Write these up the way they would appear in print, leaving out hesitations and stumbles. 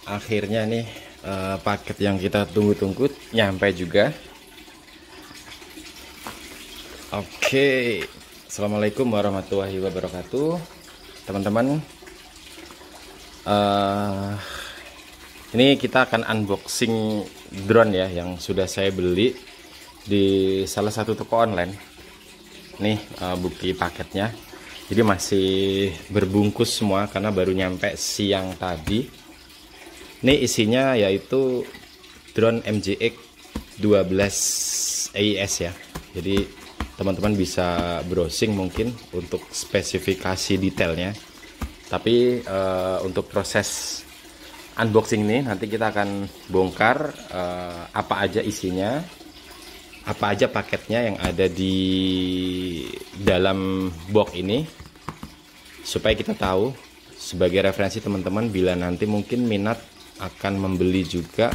Akhirnya nih paket yang kita tunggu-tunggu nyampe juga. Oke, assalamualaikum warahmatullahi wabarakatuh, teman-teman. Ini kita akan unboxing drone ya, yang sudah saya beli di salah satu toko online. Nih bukti paketnya. Jadi masih berbungkus semua karena baru nyampe siang tadi. Ini isinya yaitu drone MJX 12 AIS ya. Jadi teman-teman bisa browsing mungkin untuk spesifikasi detailnya. Tapi untuk proses unboxing ini nanti kita akan bongkar apa aja isinya, apa aja paketnya yang ada di dalam box ini, supaya kita tahu sebagai referensi teman-teman bila nanti mungkin minat akan membeli juga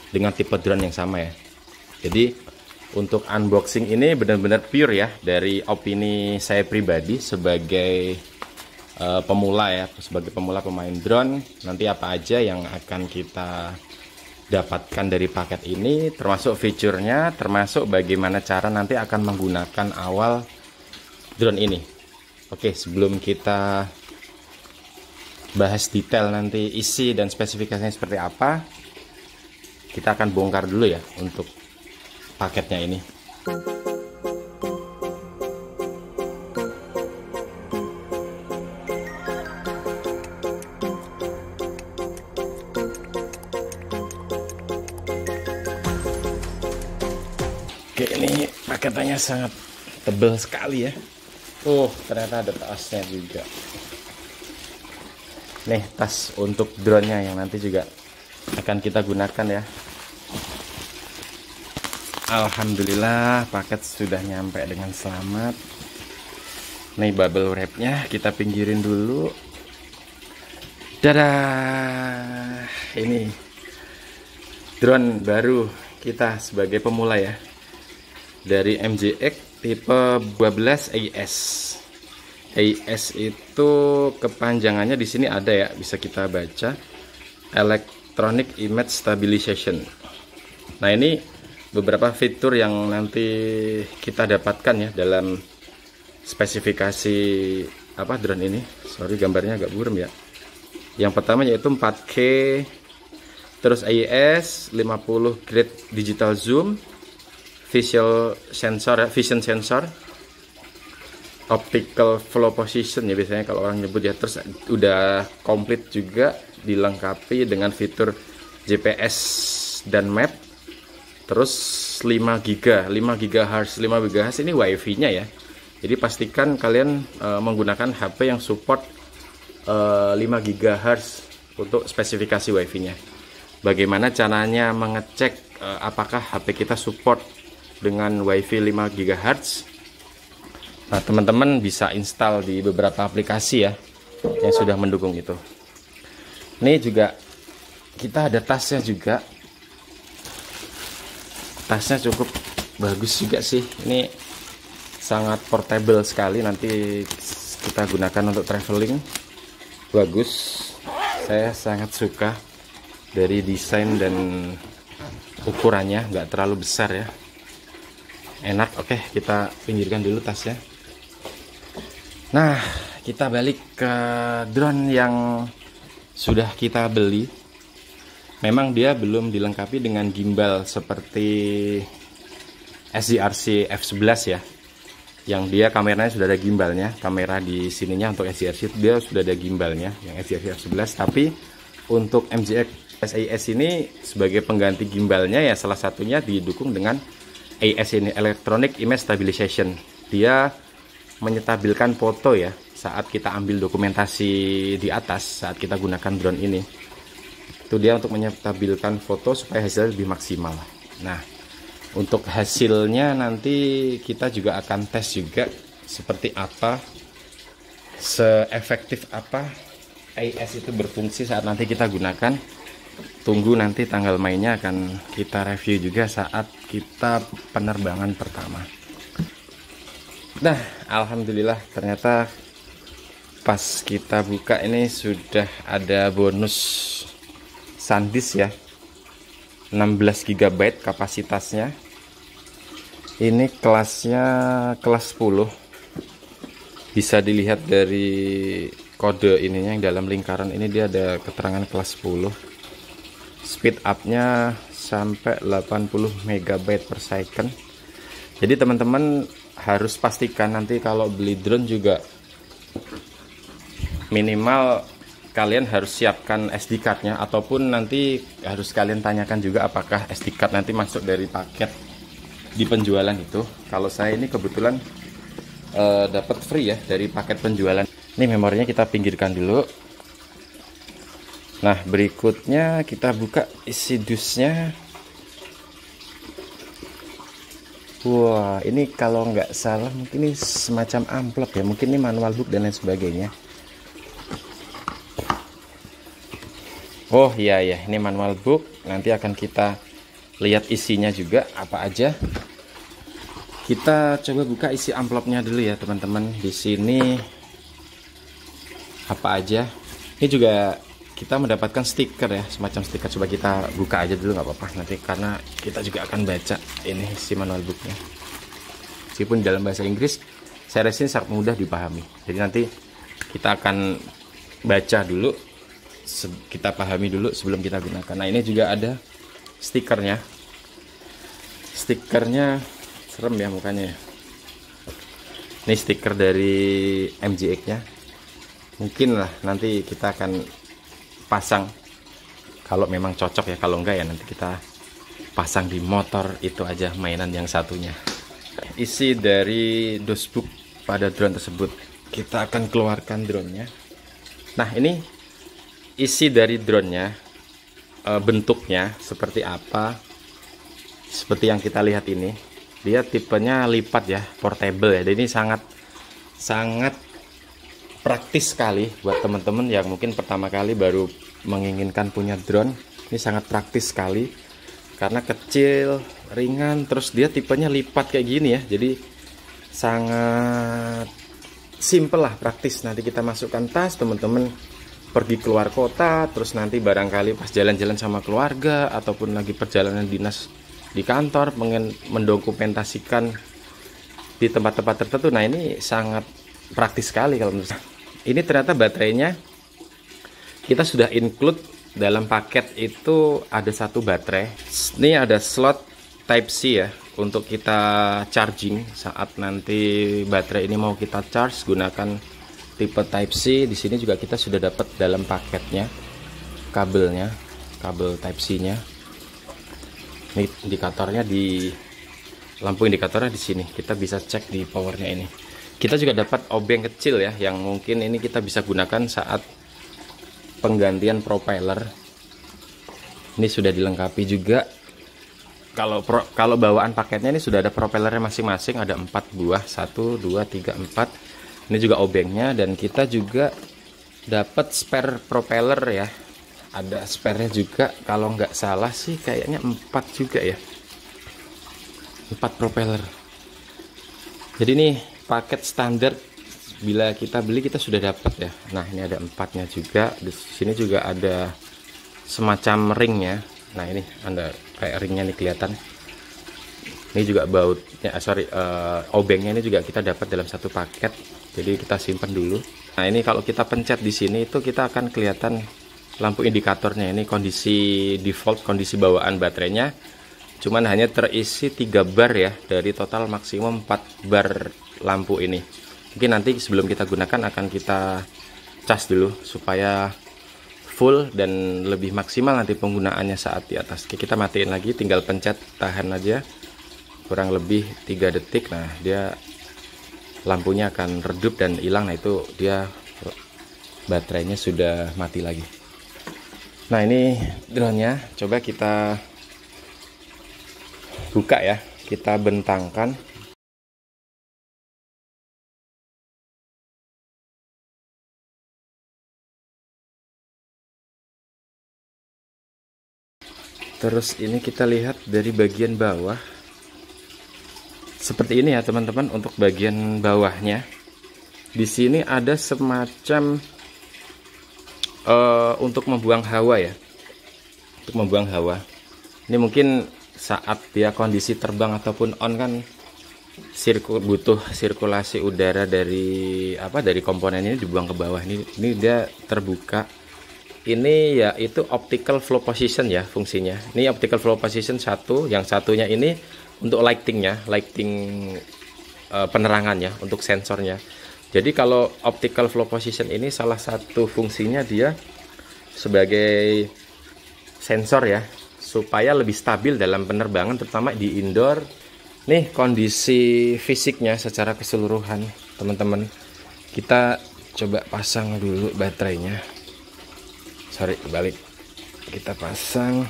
dengan tipe drone yang sama ya. Jadi untuk unboxing ini benar-benar pure ya, dari opini saya pribadi sebagai pemula ya, sebagai pemula pemain drone. Nanti apa aja yang akan kita dapatkan dari paket ini, termasuk fiturnya, termasuk bagaimana cara nanti akan menggunakan awal drone ini. Oke, sebelum kita bahas detail nanti isi dan spesifikasinya seperti apa, kita akan bongkar dulu ya untuk paketnya ini. Oke, ini paketannya sangat tebal sekali ya. Ternyata ada tasnya juga. Nih, tas untuk drone-nya yang nanti juga akan kita gunakan ya. Alhamdulillah paket sudah nyampe dengan selamat. Nih bubble wrap-nya kita pinggirin dulu. Dadah. Ini drone baru kita sebagai pemula ya. Dari MJX tipe 12 AIS. AIS itu kepanjangannya di sini ada ya, bisa kita baca, Electronic Image Stabilization. Nah, ini beberapa fitur yang nanti kita dapatkan ya dalam spesifikasi drone ini. Sorry, gambarnya agak buram ya. Yang pertama yaitu 4K, terus AIS, 50 grade digital zoom, vision sensor, optical flow position ya biasanya kalau orang nyebut ya. Terus udah komplit juga dilengkapi dengan fitur GPS dan map. Terus 5 GHz ini WiFi-nya ya. Jadi pastikan kalian menggunakan HP yang support 5 GHz untuk spesifikasi WiFi-nya. Bagaimana caranya mengecek apakah HP kita support dengan WiFi 5 GHz? Nah, teman-teman bisa install di beberapa aplikasi ya yang sudah mendukung itu. Ini juga kita ada tasnya juga. Tasnya cukup bagus juga sih. Ini sangat portable sekali, nanti kita gunakan untuk traveling. Bagus. Saya sangat suka dari desain dan ukurannya, nggak terlalu besar ya. Enak. Oke, kita pinggirkan dulu tasnya. Nah, kita balik ke drone yang sudah kita beli. Memang dia belum dilengkapi dengan gimbal seperti SDRC F11 ya. Yang dia kameranya sudah ada gimbalnya. Kamera di sininya untuk SDRC dia sudah ada gimbalnya, yang SDRC F11. Tapi untuk MJX AIS ini sebagai pengganti gimbalnya ya, salah satunya didukung dengan AIS ini, Electronic Image Stabilization. Dia menyetabilkan foto ya saat kita ambil dokumentasi di atas, saat kita gunakan drone ini. Itu dia untuk menyetabilkan foto supaya hasilnya lebih maksimal. Nah, untuk hasilnya nanti kita juga akan tes juga seperti apa, seefektif apa AIS itu berfungsi saat nanti kita gunakan. Tunggu nanti tanggal mainnya akan kita review juga saat kita penerbangan pertama. Nah, alhamdulillah ternyata pas kita buka ini sudah ada bonus SanDisk ya, 16 GB kapasitasnya. Ini kelasnya kelas 10. Bisa dilihat dari kode ininya yang dalam lingkaran ini, dia ada keterangan kelas 10. Speed up-nya sampai 80 MB per second. Jadi teman-teman harus pastikan nanti kalau beli drone juga minimal kalian harus siapkan SD card-nya, ataupun nanti harus kalian tanyakan juga apakah SD card nanti masuk dari paket di penjualan itu. Kalau saya ini kebetulan dapat free ya dari paket penjualan. Ini memorinya kita pinggirkan dulu. Nah, berikutnya kita buka isi dusnya. Wah, ini kalau nggak salah mungkin ini semacam amplop ya, mungkin ini manual book dan lain sebagainya. Oh iya ya, ini manual book. Nanti akan kita lihat isinya juga apa aja. Kita coba buka isi amplopnya dulu ya teman-teman. Di sini apa aja? Ini juga kita mendapatkan stiker ya, semacam stiker. Coba kita buka aja dulu, nggak apa-apa nanti, karena kita juga akan baca ini isi manual booknya. Meskipun dalam bahasa Inggris, saya rasa ini sangat mudah dipahami. Jadi nanti kita akan baca dulu, kita pahami dulu sebelum kita gunakan. Nah, ini juga ada stikernya. Stikernya serem ya mukanya ya. Ini stiker dari MJX nya. Mungkin lah nanti kita akan pasang kalau memang cocok ya, kalau enggak ya nanti kita pasang di motor itu aja, mainan yang satunya. Isi dari dosbook pada drone tersebut. Kita akan keluarkan drone-nya. Nah, ini isi dari drone-nya, bentuknya seperti apa. Seperti yang kita lihat ini, dia tipenya lipat ya, portable ya. Jadi ini sangat praktis sekali buat teman-teman yang mungkin pertama kali baru menginginkan punya drone. Ini sangat praktis sekali karena kecil, ringan, terus dia tipenya lipat kayak gini ya. Jadi sangat simple lah, praktis. Nanti kita masukkan tas, teman-teman pergi keluar kota, terus nanti barangkali pas jalan-jalan sama keluarga ataupun lagi perjalanan dinas di kantor, pengen mendokumentasikan di tempat-tempat tertentu. Nah, ini sangat praktis sekali kalau menurut saya. Ini ternyata baterainya kita sudah include dalam paket itu, ada satu baterai. Ini ada slot Type C ya untuk kita charging saat nanti baterai ini mau kita charge gunakan tipe Type C. Di sini juga kita sudah dapat dalam paketnya kabelnya, kabel Type C-nya. Ini indikatornya di lampu indikatornya di sini. Kita bisa cek di powernya ini. Kita juga dapat obeng kecil ya, yang mungkin ini kita bisa gunakan saat penggantian propeller. Ini sudah dilengkapi juga. Kalau bawaan paketnya ini sudah ada propellernya masing-masing, ada 4 buah, 1, 2, 3, 4. Ini juga obengnya, dan kita juga dapat spare propeller ya. Ada spare-nya juga, kalau nggak salah sih kayaknya 4 juga ya. 4 propeller. Jadi ini paket standar, bila kita beli kita sudah dapat ya. Nah, ini ada 4-nya juga. Di sini juga ada semacam ringnya. Nah, ini ada kayak ringnya nih kelihatan. Ini juga bautnya, obengnya ini juga kita dapat dalam satu paket. Jadi kita simpan dulu. Nah, ini kalau kita pencet di sini itu kita akan kelihatan lampu indikatornya. Ini kondisi default, kondisi bawaan baterainya cuman hanya terisi 3 bar ya, dari total maksimum 4 bar lampu ini. Mungkin nanti sebelum kita gunakan akan kita cas dulu supaya full dan lebih maksimal nanti penggunaannya saat di atas. Oke, kita matiin lagi, tinggal pencet tahan aja kurang lebih 3 detik. Nah, dia lampunya akan redup dan hilang. Nah, itu dia baterainya sudah mati lagi. Nah, ini drone-nya, coba kita buka ya, kita bentangkan. Terus ini kita lihat dari bagian bawah seperti ini ya teman-teman. Untuk bagian bawahnya di sini ada semacam untuk membuang hawa ya. untuk membuang hawa. Ini mungkin saat dia kondisi terbang ataupun on kan butuh sirkulasi udara dari dari komponen ini dibuang ke bawah. Ini dia terbuka. Ini ya itu optical flow position ya fungsinya. Ini optical flow position satu, yang satunya ini untuk lighting penerangannya, untuk sensornya. Jadi kalau optical flow position ini salah satu fungsinya dia sebagai sensor ya, supaya lebih stabil dalam penerbangan, terutama di indoor. Nih kondisi fisiknya secara keseluruhan teman-teman. Kita coba pasang dulu baterainya. Sorry, balik. Kita pasang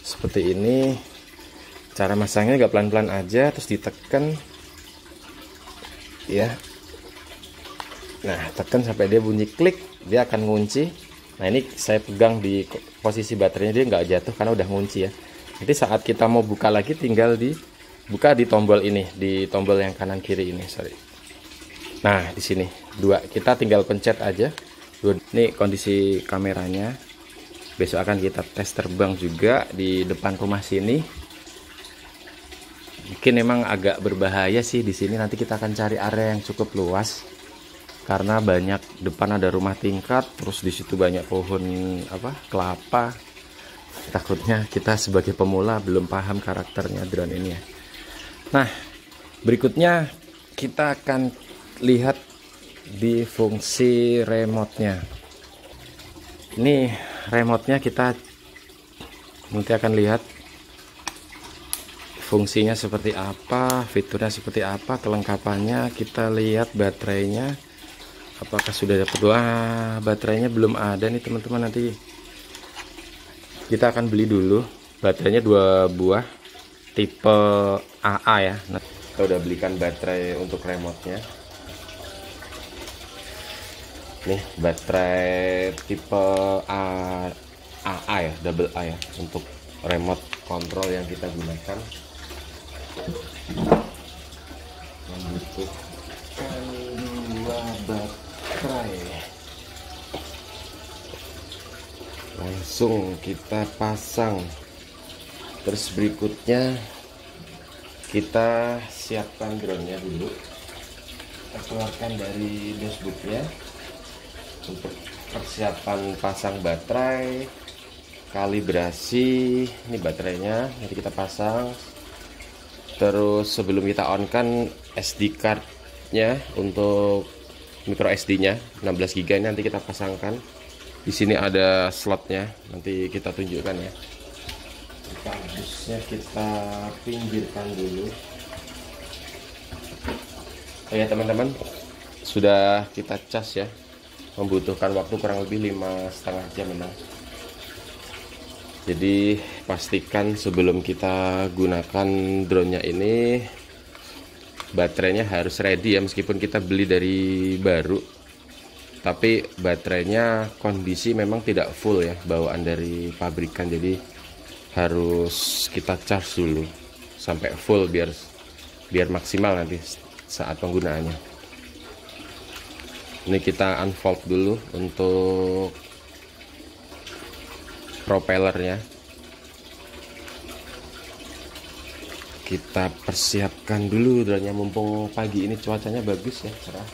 seperti ini. Cara masangnya agak pelan-pelan aja, terus ditekan ya. Nah, tekan sampai dia bunyi klik, dia akan ngunci. Nah, ini saya pegang di posisi baterainya, dia nggak jatuh karena udah ngunci ya. Nanti saat kita mau buka lagi tinggal dibuka di tombol ini, di tombol yang kanan kiri ini, sorry. Nah, di sini dua, kita tinggal pencet aja. Ini kondisi kameranya. Besok akan kita tes terbang juga di depan rumah sini. Mungkin memang agak berbahaya sih di sini. Nanti kita akan cari area yang cukup luas. Karena banyak, depan ada rumah tingkat, terus di situ banyak pohon kelapa. Takutnya kita sebagai pemula belum paham karakternya drone ini ya. Nah, berikutnya kita akan lihat di fungsi remote-nya. Ini remote-nya kita nanti akan lihat fungsinya seperti apa, fiturnya seperti apa, kelengkapannya. Kita lihat baterainya. Apakah sudah dapat? Wah, baterainya belum ada nih teman-teman. Nanti kita akan beli dulu. Baterainya 2 buah tipe AA ya. Nah, kita udah belikan baterai untuk remote-nya. Nih baterai tipe AA ya, double A ya, untuk remote control yang kita gunakan. Membutuhkan 2 baterai. Langsung kita pasang. Terus berikutnya kita siapkan drone-nya dulu. Kita keluarkan dari dashboardnya untuk persiapan pasang baterai, kalibrasi. Ini baterainya nanti kita pasang. Terus sebelum kita on kan SD card-nya untuk micro SD-nya 16 GB nanti kita pasangkan. Di sini ada slotnya, nanti kita tunjukkan ya. Kardusnya kita pinggirkan dulu. Oh ya teman-teman, sudah kita cas ya. Membutuhkan waktu kurang lebih 5,5 jam memang. Jadi pastikan sebelum kita gunakan drone-nya ini baterainya harus ready ya, meskipun kita beli dari baru, tapi baterainya kondisi memang tidak full ya, bawaan dari pabrikan. Jadi harus kita charge dulu sampai full biar maksimal nanti saat penggunaannya. Ini kita unfold dulu untuk propellernya. Kita persiapkan dulu drone-nya, mumpung pagi ini cuacanya bagus ya, cerah.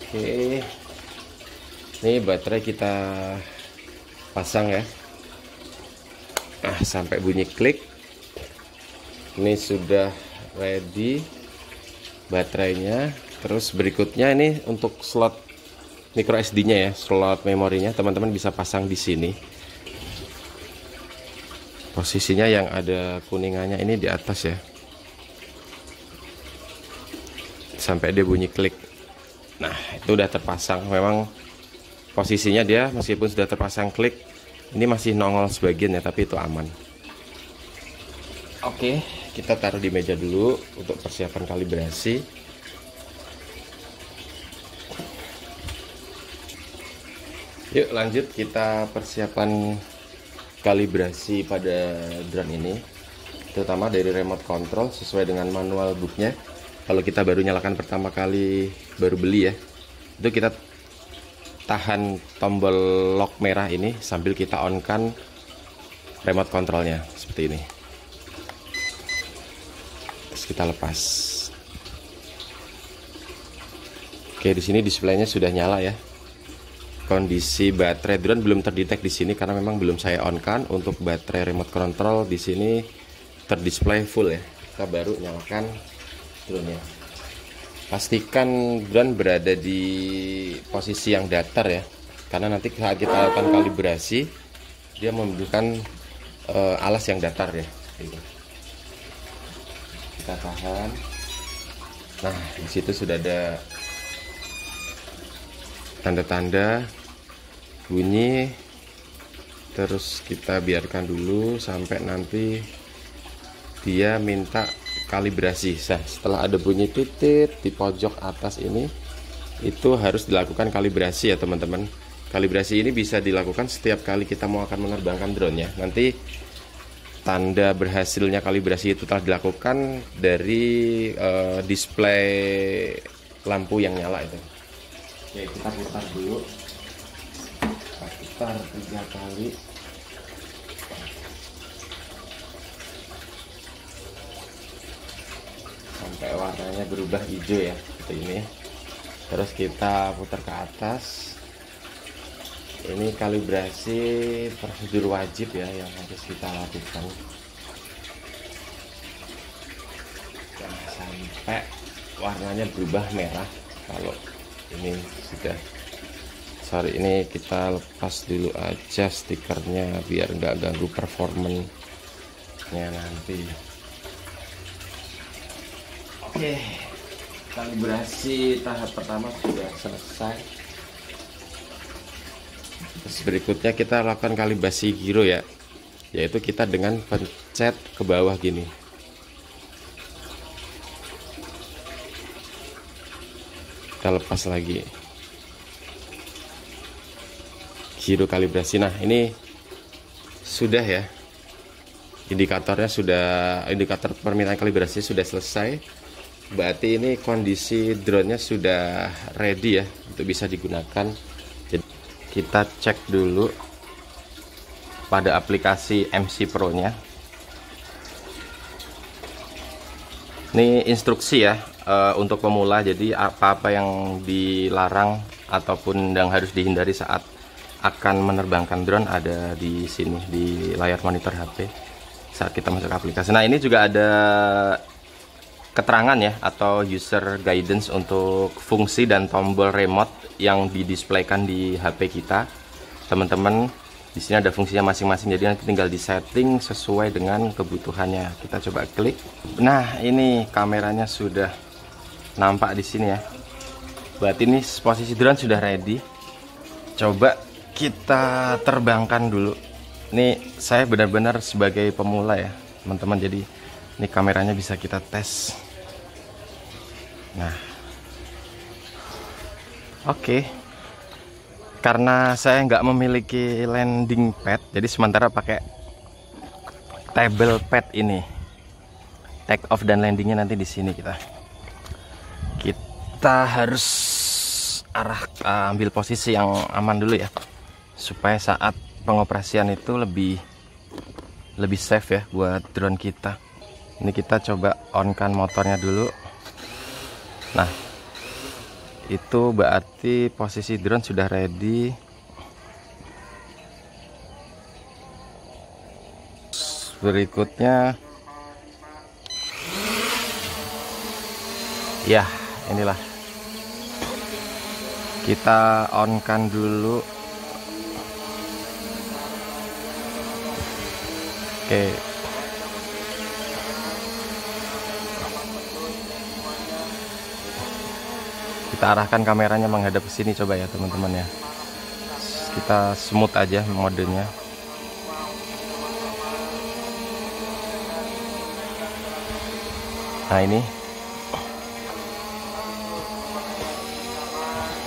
Oke, ini baterai kita pasang ya. Nah, sampai bunyi klik. Ini sudah ready baterainya. Terus berikutnya ini untuk slot micro SD-nya ya, slot memorinya teman-teman bisa pasang di sini. Posisinya yang ada kuningannya ini di atas ya, sampai dia bunyi klik. Nah, itu udah terpasang. Memang posisinya dia meskipun sudah terpasang klik, ini masih nongol sebagian ya, tapi itu aman. Oke, kita taruh di meja dulu untuk persiapan kalibrasi. Yuk lanjut, kita persiapan kalibrasi pada drone ini, terutama dari remote control sesuai dengan manual booknya. Kalau kita baru nyalakan pertama kali, baru beli ya, itu kita tahan tombol lock merah ini sambil kita on kan remote controlnya seperti ini. Terus kita lepas. Oke, di sini displaynya sudah nyala ya. Kondisi baterai drone belum terdetek di sini karena memang belum saya on kan. Untuk baterai remote control di sini terdisplay full ya. Kita baru nyalakan drone-nya. Pastikan drone berada di posisi yang datar ya, karena nanti saat kita lakukan kalibrasi dia membutuhkan alas yang datar ya. Kita tahan. Nah, di situ sudah ada tanda-tanda bunyi. Terus kita biarkan dulu sampai nanti dia minta kalibrasi. Nah, setelah ada bunyi titik di pojok atas ini, itu harus dilakukan kalibrasi ya teman-teman. Kalibrasi ini bisa dilakukan setiap kali kita mau akan menerbangkan drone-nya. Nanti tanda berhasilnya kalibrasi itu telah dilakukan dari display lampu yang nyala itu. Oke, kita putar dulu. Kita putar 3 kali. Sampai warnanya berubah hijau ya, seperti ini. Terus kita putar ke atas. Ini kalibrasi prosedur wajib ya yang harus kita lakukan. Jangan sampai warnanya berubah merah. Kalau ini sudah, sorry, ini kita lepas dulu aja stikernya biar nggak ganggu performanya nanti. Oke, kalibrasi tahap pertama sudah selesai. Terus berikutnya kita lakukan kalibrasi giro ya, yaitu kita dengan pencet ke bawah gini. Kita lepas lagi giro kalibrasi. Nah, ini sudah ya, indikatornya sudah, indikator permintaan kalibrasi sudah selesai. Berarti ini kondisi drone-nya sudah ready ya untuk bisa digunakan. Jadi kita cek dulu pada aplikasi MC Pro-nya. Ini instruksi ya untuk pemula. Jadi apa-apa yang dilarang ataupun yang harus dihindari saat akan menerbangkan drone ada di sini di layar monitor HP saat kita masuk aplikasi. Nah, ini juga ada keterangan ya atau user guidance untuk fungsi dan tombol remote yang didisplaykan di HP kita. Teman-teman, di sini ada fungsinya masing-masing, jadi nanti tinggal disetting sesuai dengan kebutuhannya. Kita coba klik. Nah, ini kameranya sudah nampak di sini ya. Berarti ini posisi drone sudah ready. Coba kita terbangkan dulu. Ini saya benar-benar sebagai pemula ya, teman-teman. Jadi ini kameranya bisa kita tes. Nah, oke. Karena saya nggak memiliki landing pad, jadi sementara pakai table pad ini. Take off dan landingnya nanti di sini kita harus ambil posisi yang aman dulu ya, supaya saat pengoperasian itu lebih safe ya buat drone kita. Ini kita coba on kan motornya dulu. Nah, itu berarti posisi drone sudah ready. Berikutnya ya, inilah kita on kan dulu. Oke. Kita arahkan kameranya menghadap ke sini, coba ya teman-teman ya. Kita smooth aja modenya. Nah, ini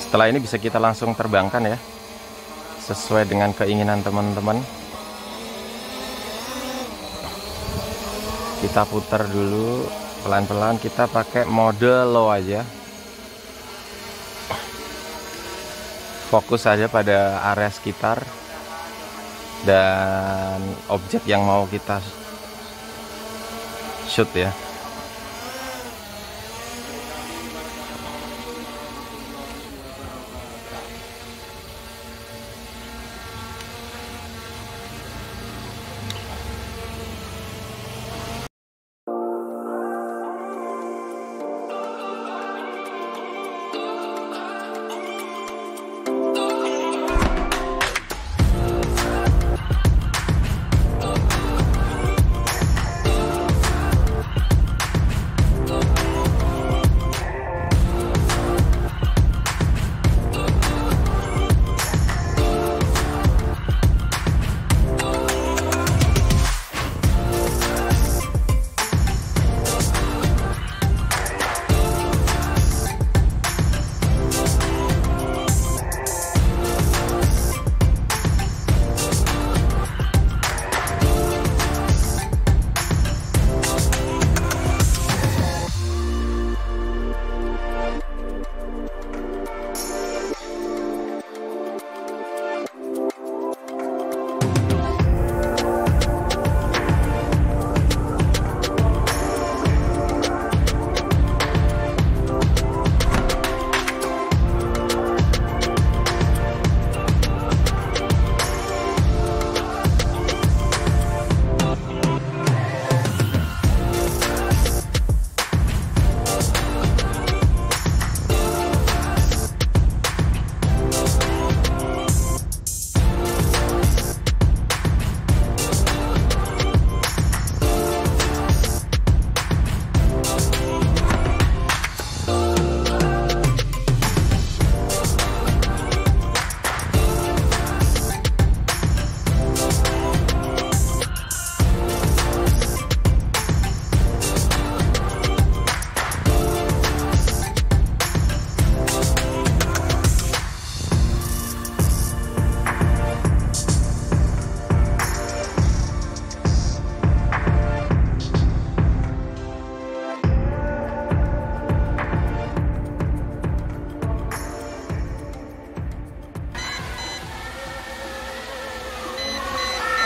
setelah ini bisa kita langsung terbangkan ya, sesuai dengan keinginan teman-teman. Kita putar dulu pelan-pelan, kita pakai mode low aja. fokus saja pada area sekitar dan objek yang mau kita shoot ya.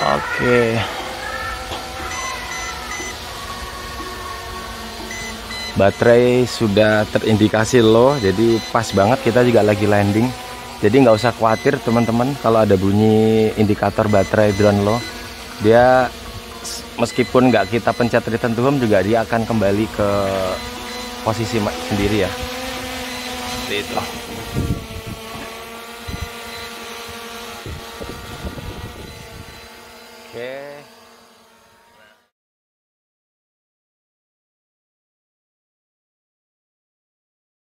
Oke. Baterai sudah terindikasi low, jadi pas banget kita juga lagi landing. Jadi nggak usah khawatir teman-teman kalau ada bunyi indikator baterai drone low. Dia meskipun nggak kita pencet return to home juga dia akan kembali ke posisi sendiri ya. Seperti itu. Oke.